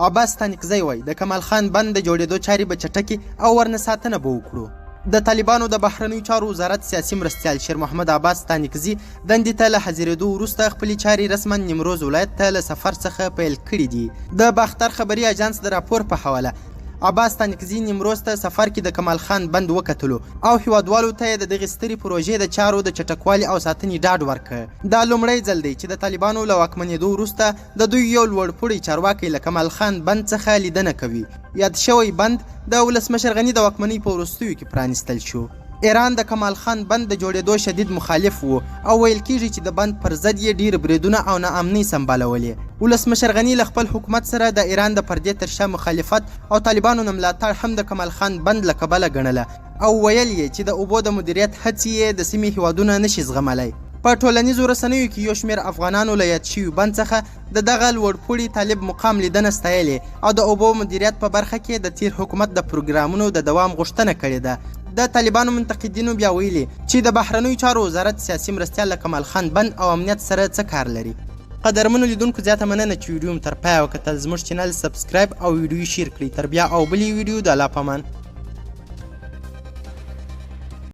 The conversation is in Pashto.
عباس ستانکزی وایي د کمال خان بند د جوړېدو چارې به چټکې او ورنه ساتنه به وکړو. د طالبانو د بهرنیو چارو وزارت سیاسي مرستیال شیر محمد عباس ستانکزي دندې ته له حاضرېدو وروسته خپلې چارې رسما نیمروز ولایت ته له سفر څخه پیل کړي دي. د باختر خبري اژانس د راپور په حواله عباس ستانکزي نیمروز ته سفر کې د کمال خان بند وکتلو او هیوادوالو ته یې د دغې سترې پروژې د چارو د چټکوالي او ساتنې ډاډ ورکړ. دا لومړی ځل دی چې د طالبانو له واکمنېدو وروسته د دوی یو لوړپوړی چارواکی له کمال خان بند څخه لیدنه کوي. یاد شوی بند د ولسمشر غني د واکمنۍ په وروستیو کې پرانیستل شو. ایران د کمال خان بند د جوړېدو شدید مخالف و او ویل کېږي چې د بند پر ضد یې ډېر بریدونه او ناامنۍ سمبالولې. ولسمشر غني له خپل حکومت سره د ایران د پردې تر شا مخالفت او طالبانو نه ملاتړ هم د کمال خان بند له کبله ګڼله او ویل یې چې د اوبو د مدیریت هڅې یې د سیمې هیوادونه نشي زغملی. په ټولنیزو رسنیو کې یو شمېر افغانانو له یاد شوي بند څخه د دغه لوړپوړي طالب مقام لیدنه ستایلې او د اوبو مدیریت په برخه کې د تیر حکومت د پروګرامونو د دوام غوښتنه کړې ده. د طالبانو منتقدینو بیا ویلي چې د بهرنیو چارو وزارت سیاسي مرستیال له کمال خان بند او امنیت سره څه کار لري. قدرمنو لیدونکو زیاته مننه چې ویډیو مو تر پایه وکتل. زموږ چینل سبسکرایب او ویډیو شیر کړئ. تر بیا او بلې ویډیو د الله په امان.